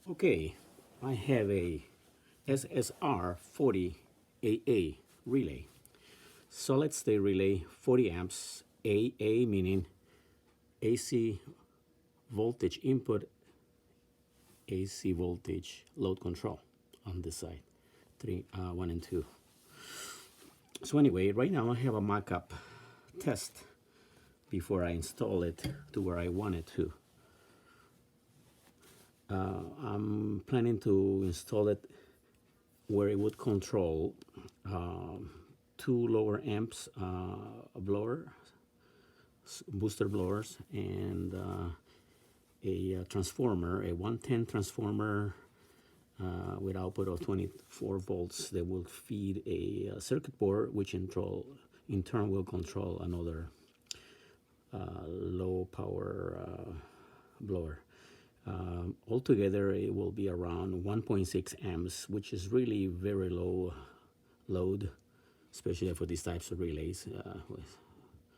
Okay, I have a SSR 40 AA relay. Solid state relay, 40 amps, AA meaning AC voltage input, AC voltage load control on this side, 1 and 2. So anyway, right now I have a mock-up test before I install it to where I want it to. I'm planning to install it where it would control two lower amps booster blowers, and a transformer, a 110 transformer with output of 24 volts that will feed a circuit board, which in turn will control another low power blower. Altogether, it will be around 1.6 amps, which is really very low load, especially for these types of relays,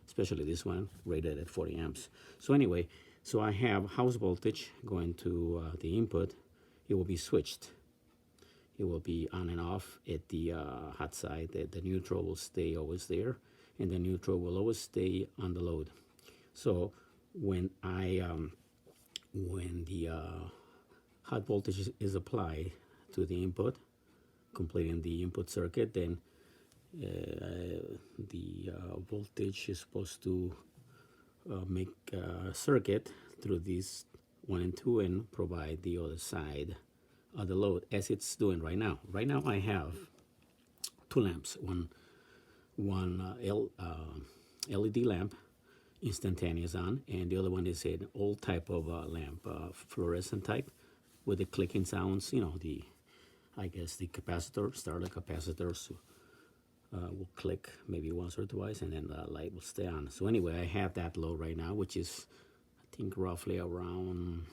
especially this one rated at 40 amps. So anyway, so I have house voltage going to the input. It will be switched. It will be on and off at the hot side. The neutral will stay always there, and the neutral will always stay on the load. So when the hot voltage is applied to the input, completing the input circuit, then the voltage is supposed to make a circuit through these 1 and 2 and provide the other side of the load, as it's doing right now. Right now I have two lamps, one LED lamp, instantaneous on, and the other one is an old type of lamp, fluorescent type, with the clicking sounds. You know, I guess the capacitor, starter capacitors will click maybe once or twice, and then the light will stay on. So anyway, I have that load right now, which is, I think, roughly around,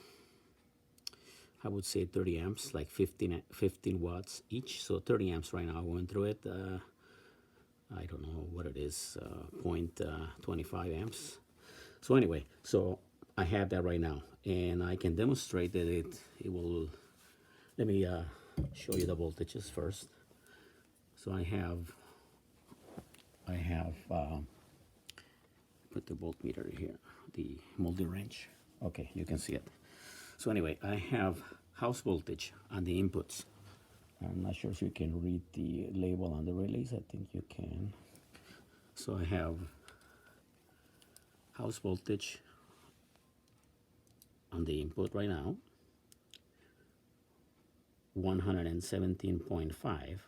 I would say 30 amps, like 15 watts each. So 30 amps right now going through it. I don't know what it is, 0.25 amps. So anyway, so I have that right now, and I can demonstrate that it will. Let me show you the voltages first. So I have put the voltmeter here, the multi-range. Okay, you can see it. So anyway, I have house voltage on the inputs. I'm not sure if you can read the label on the relays. I think you can. So I have house voltage on the input right now, 117.5,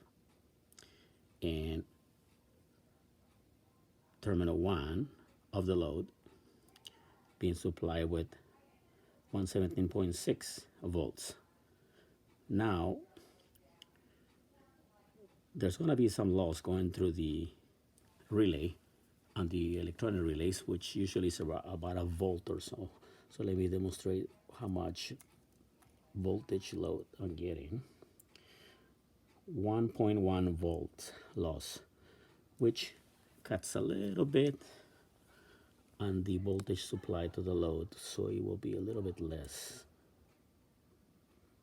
and terminal 1 of the load being supplied with 117.6 volts. Now there's going to be some loss going through the relay on the electronic relays, which usually is about a volt or so. So let me demonstrate how much voltage load I'm getting. 1.1 volt loss, which cuts a little bit on the voltage supplied to the load, so it will be a little bit less,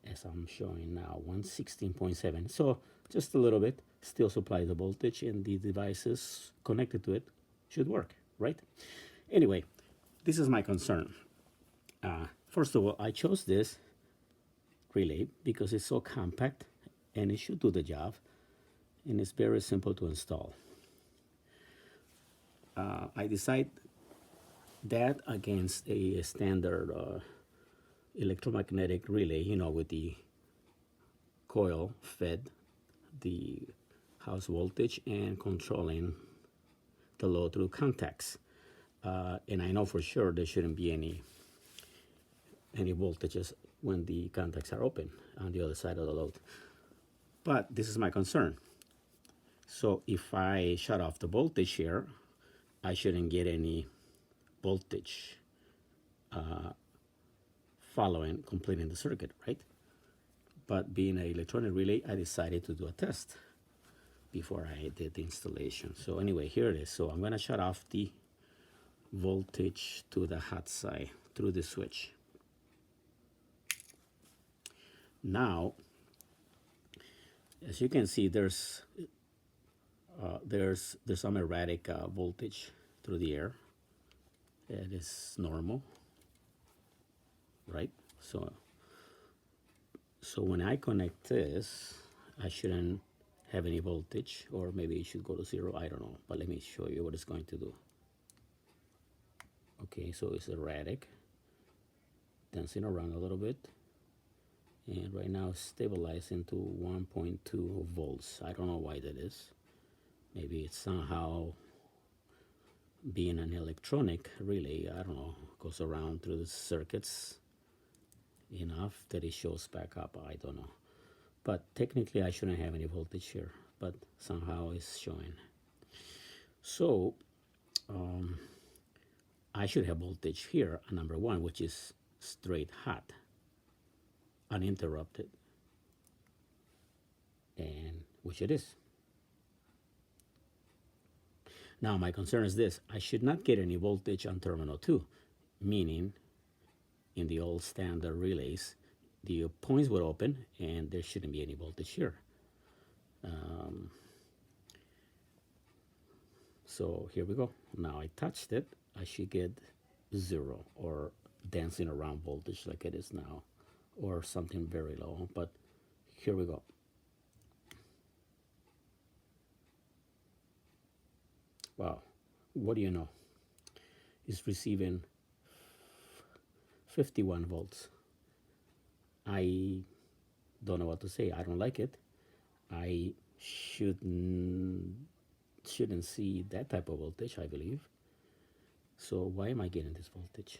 as I'm showing now, 116.7. So just a little bit, still supply the voltage, and the devices connected to it should work, right? Anyway, this is my concern. First of all, I chose this relay because it's so compact and it should do the job, and it's very simple to install. I decide that against a standard electromagnetic relay, you know, with the coil fed the house voltage and controlling the load through contacts. And I know for sure there shouldn't be any voltages when the contacts are open on the other side of the load. But this is my concern. So if I shut off the voltage here, I shouldn't get any voltage following completing the circuit, right? But being an electronic relay, I decided to do a test before I did the installation. So anyway, here it is. So I'm going to shut off the voltage to the hot side through the switch. Now, as you can see, there's some erratic voltage through the air. It is normal, right? So when I connect this, I shouldn't have any voltage, or maybe it should go to 0. I don't know, but let me show you what it's going to do. Okay, so it's erratic, dancing around a little bit, and right now it's stabilizing to 1.2 volts. I don't know why that is. Maybe it's somehow, being an electronic relay, I don't know, goes around through the circuits enough that it shows back up. I don't know, but technically I shouldn't have any voltage here, but somehow it's showing. So I should have voltage here at number 1, which is straight hot, uninterrupted, and which it is. Now my concern is this: I should not get any voltage on terminal 2, meaning in the old standard relays, the points would open and there shouldn't be any voltage here. So here we go. Now I touched it, I should get 0 or dancing around voltage like it is now, or something very low, but here we go. Wow, what do you know? It's receiving 51 volts. I don't know what to say. I don't like it. I shouldn't see that type of voltage, I believe. So why am I getting this voltage?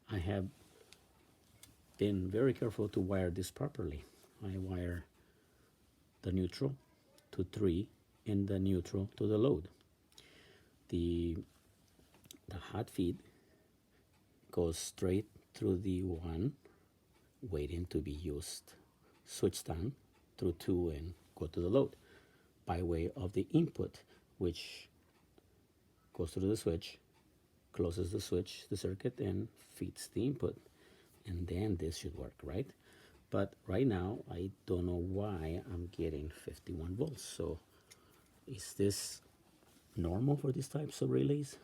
I have been very careful to wire this properly. I wire the neutral to 3 and the neutral to the load. The hot feed goes straight through the 1 waiting to be used, switched on through 2 and go to the load by way of the input, which goes through the switch, closes the switch, the circuit, and feeds the input. And then this should work, right? But right now, I don't know why I'm getting 51 volts. So is this normal for these types of relays?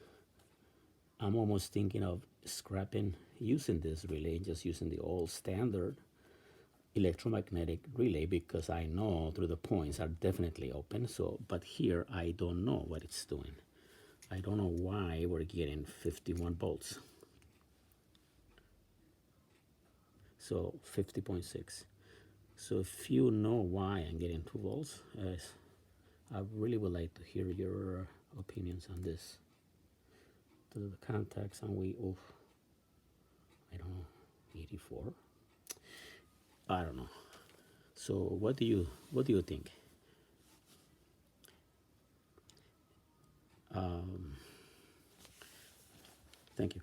I'm almost thinking of scrapping using this relay and just using the old standard electromagnetic relay, because I know through the points are definitely open. So, but here I don't know what it's doing. I don't know why we're getting 51 volts. So 50.6. So if you know why I'm getting 2 volts, I really would like to hear your opinions on this. To the contacts, and I don't know, 84. I don't know. So what do you think? Thank you.